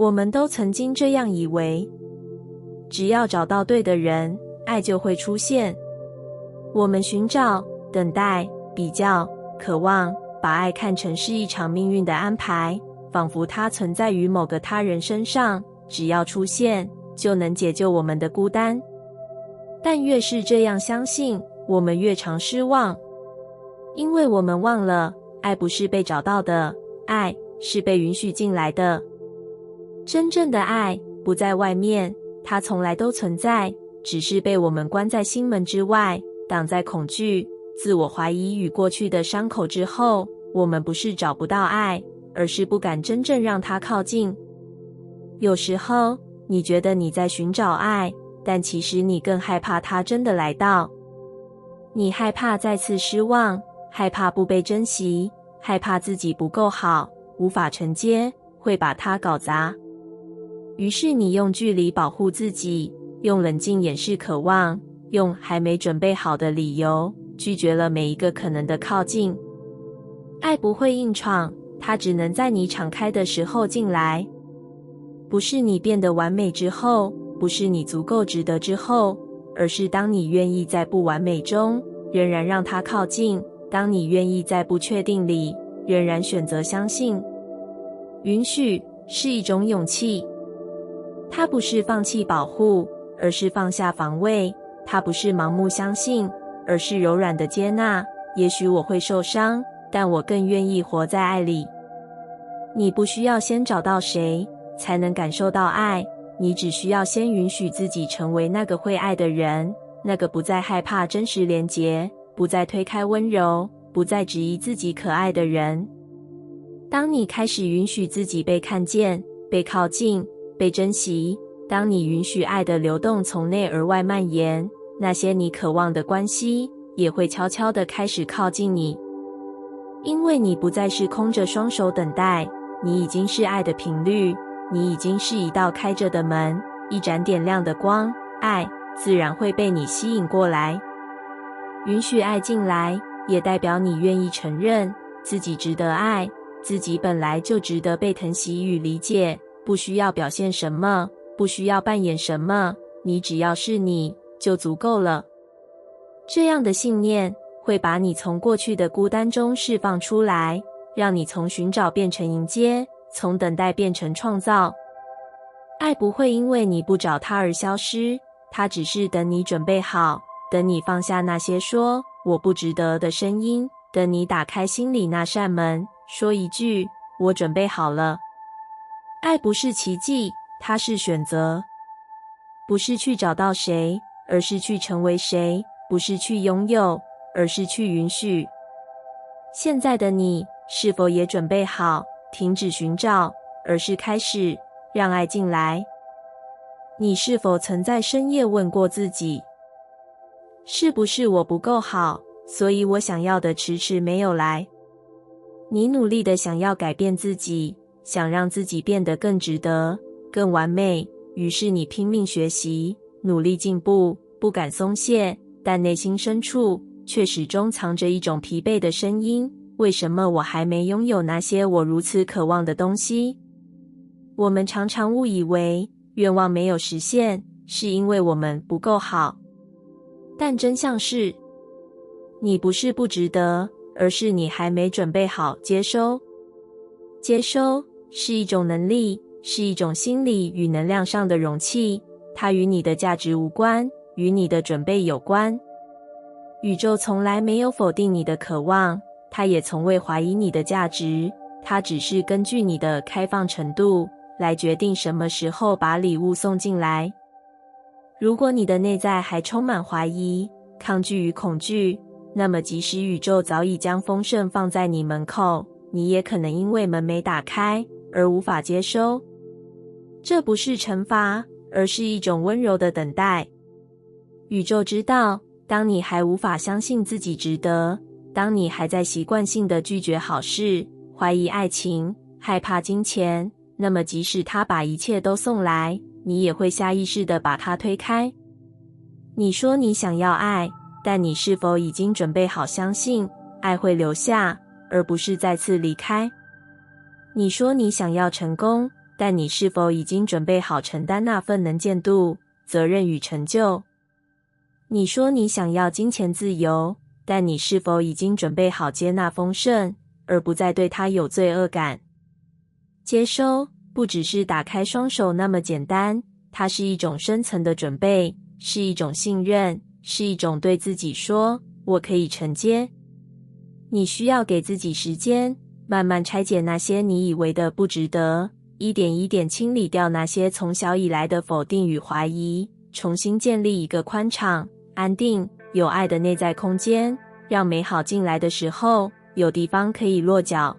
我们都曾经这样以为，只要找到对的人，爱就会出现。我们寻找、等待、比较、渴望，把爱看成是一场命运的安排，仿佛它存在于某个他人身上，只要出现，就能解救我们的孤单。但越是这样相信，我们越常失望，因为我们忘了，爱不是被找到的，爱是被允许进来的。真正的爱不在外面，它从来都存在，只是被我们关在心门之外，挡在恐惧、自我怀疑与过去的伤口之后。我们不是找不到爱，而是不敢真正让它靠近。有时候，你觉得你在寻找爱，但其实你更害怕它真的来到。你害怕再次失望，害怕不被珍惜，害怕自己不够好，无法承接，会把它搞砸。于是你用距离保护自己，用冷静掩饰渴望，用还没准备好的理由，拒绝了每一个可能的靠近。爱不会硬闯，它只能在你敞开的时候进来。不是你变得完美之后，不是你足够值得之后，而是当你愿意在不完美中仍然让它靠近，当你愿意在不确定里仍然选择相信。允许是一种勇气，它不是放弃保护，而是放下防卫；它不是盲目相信，而是柔软的接纳。也许我会受伤，但我更愿意活在爱里。你不需要先找到谁才能感受到爱，你只需要先允许自己成为那个会爱的人，那个不再害怕真实连结，不再推开温柔，不再质疑自己可爱的人。当你开始允许自己被看见、被靠近、被珍惜，当你允许爱的流动从内而外蔓延，那些你渴望的关系也会悄悄地开始靠近你。因为你不再是空着双手等待，你已经是爱的频率，你已经是一道开着的门，一盏点亮的光，爱自然会被你吸引过来。允许爱进来，也代表你愿意承认自己值得爱，自己本来就值得被疼惜与理解，不需要表现什么，不需要扮演什么，你只要是你就足够了。这样的信念会把你从过去的孤单中释放出来，让你从寻找变成迎接，从等待变成创造。爱不会因为你不找它而消失，它只是等你准备好，等你放下那些说我不值得的声音，等你打开心里那扇门，说一句我准备好了。爱不是奇迹，它是选择。不是去找到谁，而是去成为谁；不是去拥有，而是去允许。现在的你是否也准备好停止寻找，而是开始让爱进来？你是否曾在深夜问过自己，是不是我不够好，所以我想要的迟迟没有来？你努力地想要改变自己，想让自己变得更值得、更完美，于是你拼命学习，努力进步，不敢松懈，但内心深处却始终藏着一种疲惫的声音，为什么我还没拥有那些我如此渴望的东西？我们常常误以为愿望没有实现，是因为我们不够好。但真相是，你不是不值得，而是你还没准备好接收。接收是一种能力，是一种心理与能量上的容器，它与你的价值无关，与你的准备有关。宇宙从来没有否定你的渴望，它也从未怀疑你的价值，它只是根据你的开放程度来决定什么时候把礼物送进来。如果你的内在还充满怀疑、抗拒与恐惧，那么即使宇宙早已将丰盛放在你门口，你也可能因为门没打开而无法接收。这不是惩罚，而是一种温柔的等待。宇宙知道，当你还无法相信自己值得，当你还在习惯性的拒绝好事、怀疑爱情、害怕金钱，那么即使他把一切都送来，你也会下意识地把它推开。你说你想要爱，但你是否已经准备好相信爱会留下，而不是再次离开？你说你想要成功，但你是否已经准备好承担那份能见度、责任与成就？你说你想要金钱自由，但你是否已经准备好接纳丰盛，而不再对它有罪恶感？接收不只是打开双手那么简单，它是一种深层的准备，是一种信任，是一种对自己说，我可以承接。你需要给自己时间，慢慢拆解那些你以为的不值得，一点一点清理掉那些从小以来的否定与怀疑，重新建立一个宽敞、安定、有爱的内在空间，让美好进来的时候，有地方可以落脚。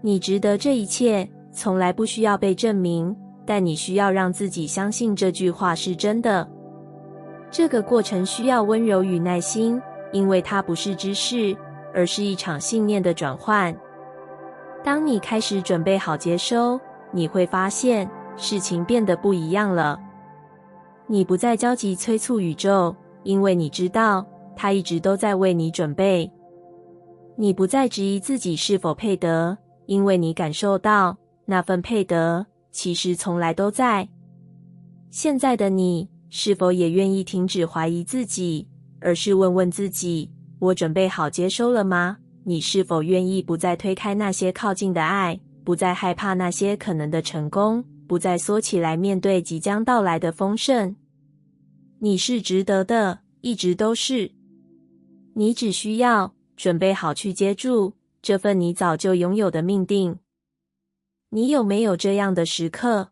你值得这一切，从来不需要被证明，但你需要让自己相信这句话是真的。这个过程需要温柔与耐心，因为它不是知识，而是一场信念的转换。当你开始准备好接收，你会发现事情变得不一样了。你不再焦急催促宇宙，因为你知道它一直都在为你准备。你不再质疑自己是否配得，因为你感受到那份配得其实从来都在。现在的你是否也愿意停止怀疑自己，而是问问自己，我准备好接收了吗？你是否愿意不再推开那些靠近的爱，不再害怕那些可能的成功，不再缩起来面对即将到来的丰盛？你是值得的，一直都是。你只需要准备好去接住这份你早就拥有的命定。你有没有这样的时刻？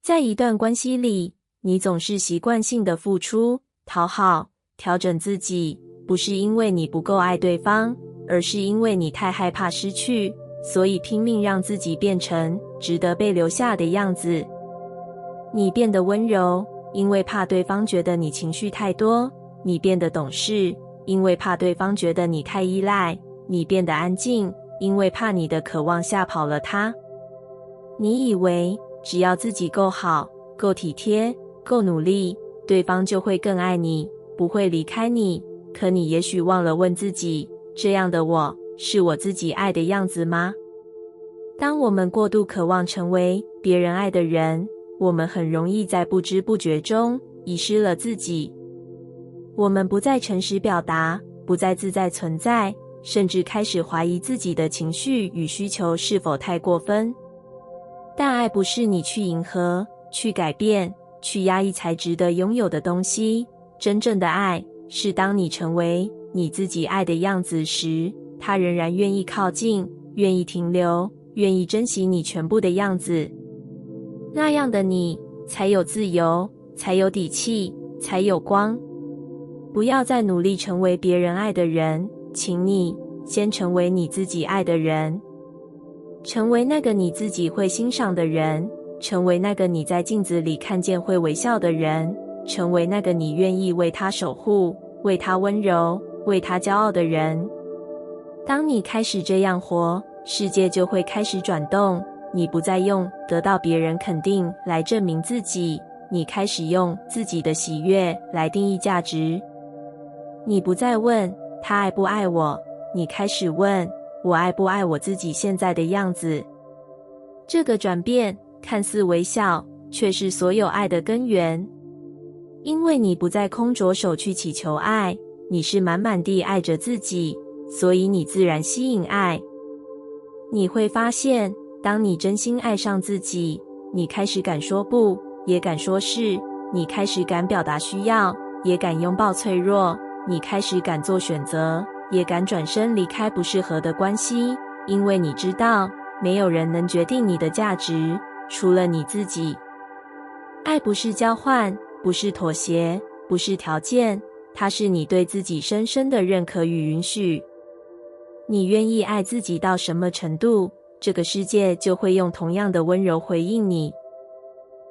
在一段关系里，你总是习惯性的付出、讨好、调整自己，不是因为你不够爱对方，而是因为你太害怕失去，所以拼命让自己变成值得被留下的样子。你变得温柔，因为怕对方觉得你情绪太多；你变得懂事，因为怕对方觉得你太依赖；你变得安静，因为怕你的渴望吓跑了他。你以为只要自己够好、够体贴、够努力，对方就会更爱你，不会离开你。可你也许忘了问自己，这样的我是我自己爱的样子吗？当我们过度渴望成为别人爱的人，我们很容易在不知不觉中遗失了自己。我们不再诚实表达，不再自在存在，甚至开始怀疑自己的情绪与需求是否太过分。但爱不是你去迎合、去改变、去压抑才值得拥有的东西。真正的爱是当你成为你自己爱的样子时，他仍然愿意靠近，愿意停留，愿意珍惜你全部的样子。那样的你才有自由，才有底气，才有光。不要再努力成为别人爱的人，请你先成为你自己爱的人。成为那个你自己会欣赏的人，成为那个你在镜子里看见会微笑的人，成为那个你愿意为他守护、为他温柔、为他骄傲的人。当你开始这样活，世界就会开始转动。你不再用得到别人肯定来证明自己，你开始用自己的喜悦来定义价值。你不再问他爱不爱我，你开始问我爱不爱我自己现在的样子。这个转变看似微小，却是所有爱的根源。因为你不再空着手去祈求爱，你是满满地爱着自己，所以你自然吸引爱。你会发现，当你真心爱上自己，你开始敢说不，也敢说是，你开始敢表达需要，也敢拥抱脆弱，你开始敢做选择，也敢转身离开不适合的关系，因为你知道，没有人能决定你的价值，除了你自己。爱不是交换，不是妥协，不是条件，它是你对自己深深的认可与允许。你愿意爱自己到什么程度，这个世界就会用同样的温柔回应你。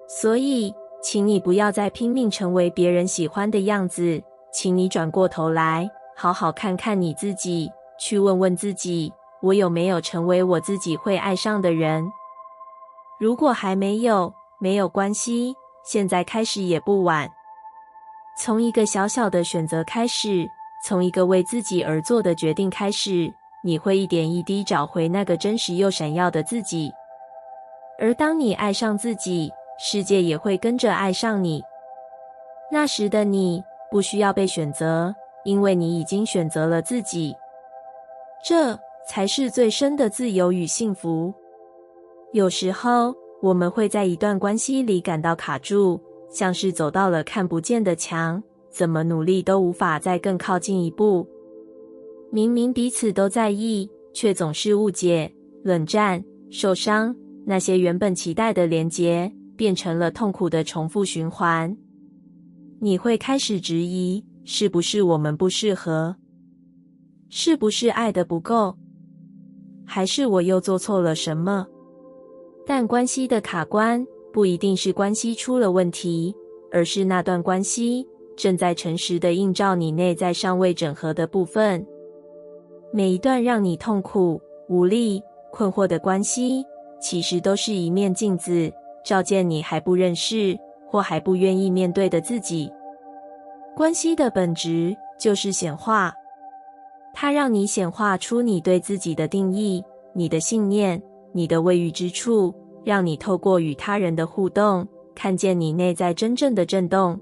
所以，请你不要再拼命成为别人喜欢的样子，请你转过头来，好好看看你自己，去问问自己，我有没有成为我自己会爱上的人？如果还没有，没有关系，现在开始也不晚。从一个小小的选择开始，从一个为自己而做的决定开始，你会一点一滴找回那个真实又闪耀的自己。而当你爱上自己，世界也会跟着爱上你。那时的你不需要被选择，因为你已经选择了自己。这才是最深的自由与幸福。有时候，我们会在一段关系里感到卡住，像是走到了看不见的墙，怎么努力都无法再更靠近一步。明明彼此都在意，却总是误解、冷战、受伤，那些原本期待的连结，变成了痛苦的重复循环。你会开始质疑，是不是我们不适合？是不是爱得不够？还是我又做错了什么？但关系的卡关，不一定是关系出了问题，而是那段关系正在诚实地映照你内在尚未整合的部分。每一段让你痛苦、无力、困惑的关系，其实都是一面镜子，照见你还不认识或还不愿意面对的自己。关系的本质就是显化，它让你显化出你对自己的定义、你的信念、你的位于之处，让你透过与他人的互动，看见你内在真正的震动。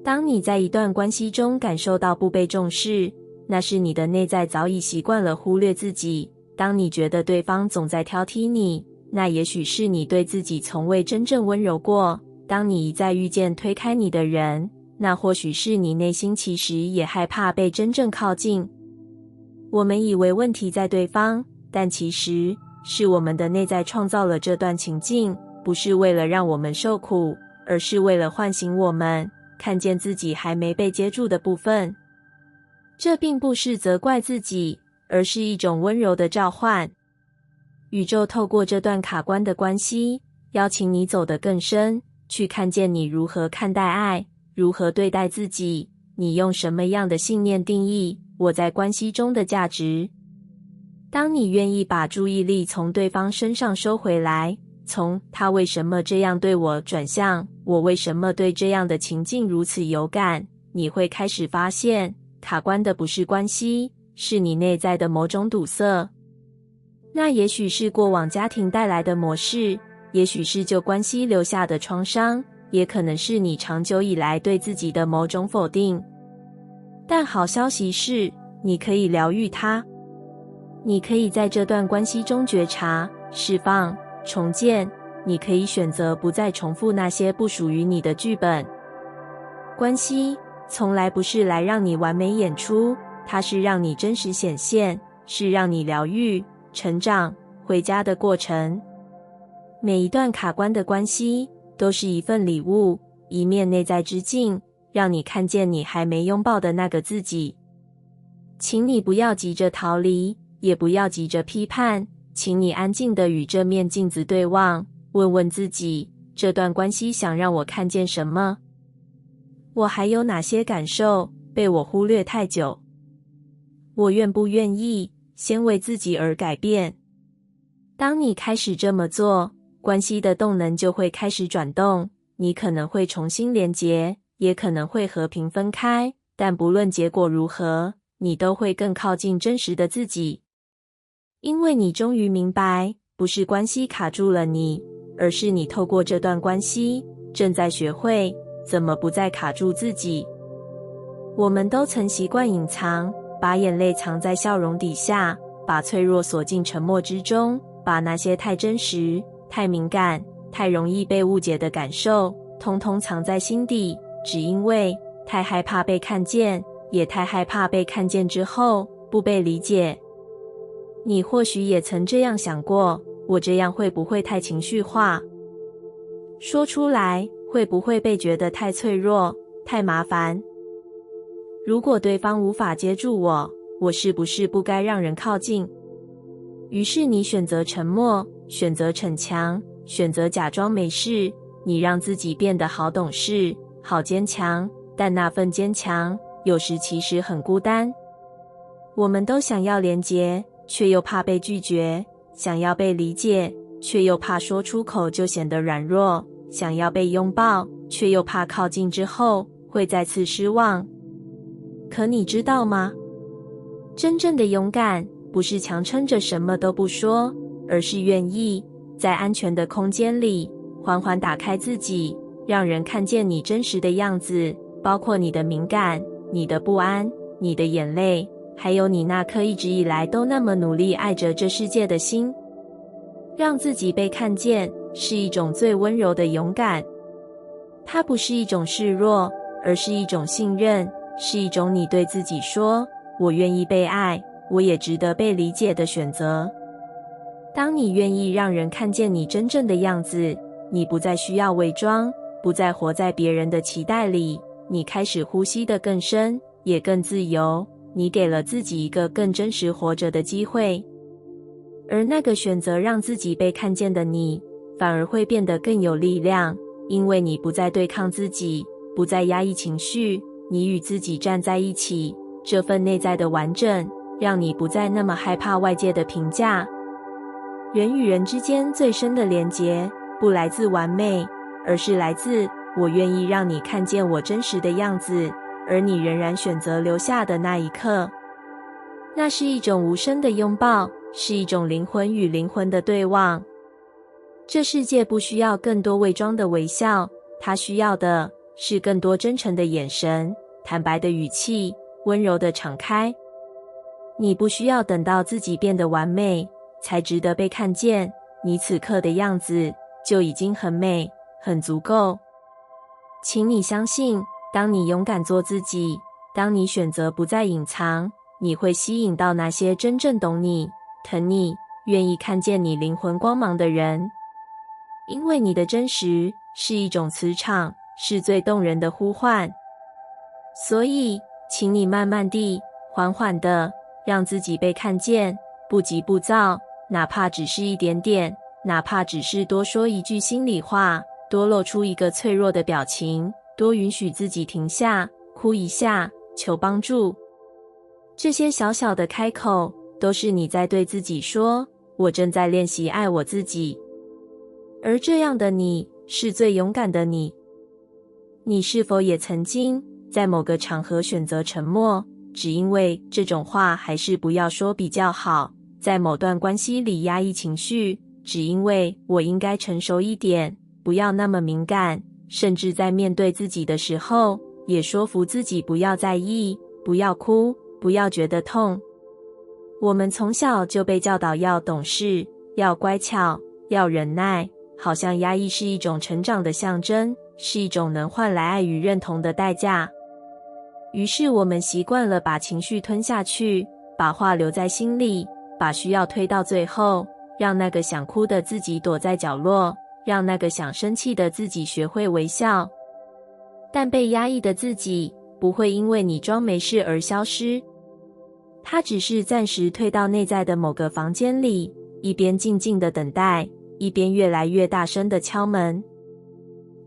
当你在一段关系中感受到不被重视，那是你的内在早已习惯了忽略自己。当你觉得对方总在挑剔你，那也许是你对自己从未真正温柔过。当你一再遇见推开你的人，那或许是你内心其实也害怕被真正靠近。我们以为问题在对方，但其实是我们的内在创造了这段情境，不是为了让我们受苦，而是为了唤醒我们，看见自己还没被接住的部分。这并不是责怪自己，而是一种温柔的召唤。宇宙透过这段卡关的关系，邀请你走得更深，去看见你如何看待爱，如何对待自己，你用什么样的信念定义我在关系中的价值。当你愿意把注意力从对方身上收回来，从他为什么这样对我转向我为什么对这样的情境如此有感，你会开始发现卡关的不是关系，是你内在的某种堵塞。那也许是过往家庭带来的模式，也许是旧关系留下的创伤，也可能是你长久以来对自己的某种否定。但好消息是，你可以疗愈它。你可以在这段关系中觉察、释放、重建，你可以选择不再重复那些不属于你的剧本。关系从来不是来让你完美演出，它是让你真实显现，是让你疗愈、成长、回家的过程。每一段卡关的关系都是一份礼物，一面内在之镜，让你看见你还没拥抱的那个自己。请你不要急着逃离，也不要急着批判，请你安静地与这面镜子对望，问问自己，这段关系想让我看见什么？我还有哪些感受被我忽略太久？我愿不愿意先为自己而改变？当你开始这么做，关系的动能就会开始转动，你可能会重新连结，也可能会和平分开，但不论结果如何，你都会更靠近真实的自己。因为你终于明白，不是关系卡住了你，而是你透过这段关系，正在学会怎么不再卡住自己。我们都曾习惯隐藏，把眼泪藏在笑容底下，把脆弱锁进沉默之中，把那些太真实、太敏感、太容易被误解的感受，通通藏在心底，只因为太害怕被看见，也太害怕被看见之后不被理解。你或许也曾这样想过，我这样会不会太情绪化？说出来会不会被觉得太脆弱、太麻烦？如果对方无法接住我，我是不是不该让人靠近？于是你选择沉默，选择逞强，选择假装没事，你让自己变得好懂事、好坚强，但那份坚强有时其实很孤单。我们都想要连结，却又怕被拒绝，想要被理解，却又怕说出口就显得软弱，想要被拥抱，却又怕靠近之后会再次失望。可你知道吗？真正的勇敢不是强撑着什么都不说，而是愿意在安全的空间里，缓缓打开自己，让人看见你真实的样子，包括你的敏感、你的不安、你的眼泪，还有你那颗一直以来都那么努力爱着这世界的心。让自己被看见，是一种最温柔的勇敢。它不是一种示弱，而是一种信任，是一种你对自己说，我愿意被爱，我也值得被理解的选择。当你愿意让人看见你真正的样子，你不再需要伪装，不再活在别人的期待里，你开始呼吸得更深，也更自由，你给了自己一个更真实活着的机会。而那个选择让自己被看见的你，反而会变得更有力量，因为你不再对抗自己，不再压抑情绪，你与自己站在一起，这份内在的完整，让你不再那么害怕外界的评价。人与人之间最深的连结，不来自完美，而是来自我愿意让你看见我真实的样子，而你仍然选择留下的那一刻。那是一种无声的拥抱，是一种灵魂与灵魂的对望。这世界不需要更多伪装的微笑，它需要的是更多真诚的眼神，坦白的语气，温柔的敞开。你不需要等到自己变得完美，才值得被看见，你此刻的样子就已经很美，很足够。请你相信，当你勇敢做自己，当你选择不再隐藏，你会吸引到那些真正懂你、疼你、愿意看见你灵魂光芒的人。因为你的真实是一种磁场，是最动人的呼唤。所以，请你慢慢地、缓缓地让自己被看见，不急不躁，哪怕只是一点点，哪怕只是多说一句心里话，多露出一个脆弱的表情，多允许自己停下，哭一下，求帮助。这些小小的开口，都是你在对自己说，我正在练习爱我自己。而这样的你，是最勇敢的你。你是否也曾经在某个场合选择沉默，只因为这种话还是不要说比较好？在某段关系里压抑情绪，只因为我应该成熟一点，不要那么敏感，甚至在面对自己的时候，也说服自己不要在意，不要哭，不要觉得痛。我们从小就被教导要懂事，要乖巧，要忍耐，好像压抑是一种成长的象征，是一种能换来爱与认同的代价。于是我们习惯了把情绪吞下去，把话留在心里，把需要推到最后，让那个想哭的自己躲在角落，让那个想生气的自己学会微笑。但被压抑的自己不会因为你装没事而消失，它只是暂时退到内在的某个房间里，一边静静的等待，一边越来越大声的敲门。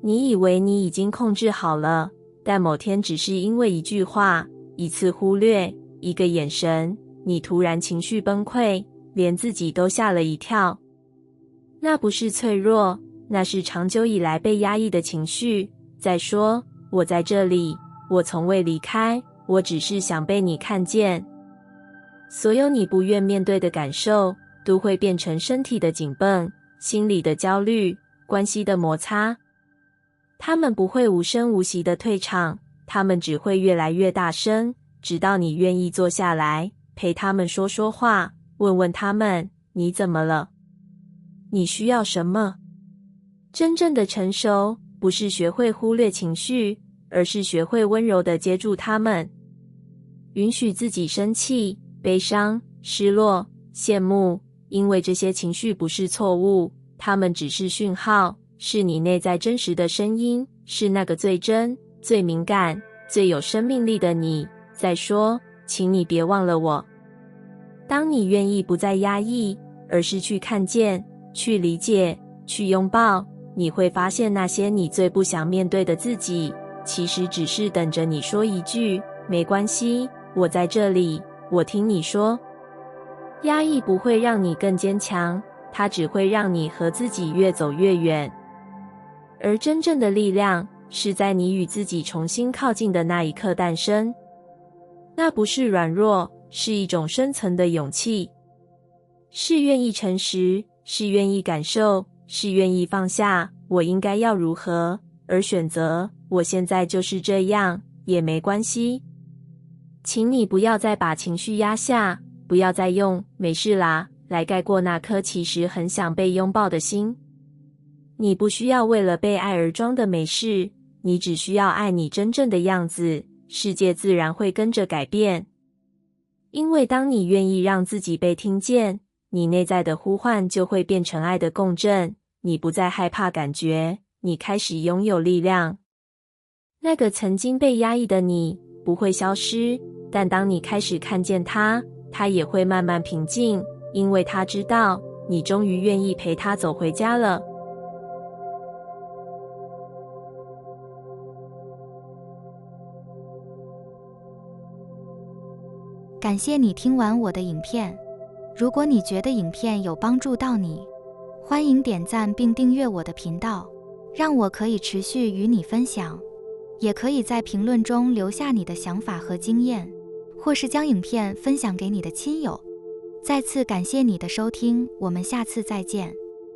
你以为你已经控制好了，但某天只是因为一句话、一次忽略、一个眼神，你突然情绪崩溃，连自己都吓了一跳。那不是脆弱，那是长久以来被压抑的情绪，在说，我在这里，我从未离开，我只是想被你看见。所有你不愿面对的感受，都会变成身体的紧绷、心理的焦虑、关系的摩擦。他们不会无声无息的退场，他们只会越来越大声，直到你愿意坐下来，陪他们说说话，问问他们，你怎么了？你需要什么？真正的成熟，不是学会忽略情绪，而是学会温柔地接住他们。允许自己生气、悲伤、失落、羡慕，因为这些情绪不是错误，它们只是讯号，是你内在真实的声音，是那个最真、最敏感、最有生命力的你在说，请你别忘了我。当你愿意不再压抑，而是去看见、去理解、去拥抱，你会发现那些你最不想面对的自己，其实只是等着你说一句，没关系，我在这里，我听你说。压抑不会让你更坚强，它只会让你和自己越走越远。而真正的力量，是在你与自己重新靠近的那一刻诞生。那不是软弱，是一种深层的勇气，是愿意诚实，是愿意感受，是愿意放下我应该要如何，而选择我现在就是这样，也没关系。请你不要再把情绪压下，不要再用没事啦来盖过那颗其实很想被拥抱的心。你不需要为了被爱而装的没事，你只需要爱你真正的样子，世界自然会跟着改变。因为当你愿意让自己被听见，你内在的呼唤就会变成爱的共振，你不再害怕感觉，你开始拥有力量。那个曾经被压抑的你不会消失，但当你开始看见它，它也会慢慢平静，因为它知道你终于愿意陪它走回家了。感谢你听完我的影片。如果你觉得影片有帮助到你，欢迎点赞并订阅我的频道，让我可以持续与你分享。也可以在评论中留下你的想法和经验，或是将影片分享给你的亲友。再次感谢你的收听，我们下次再见。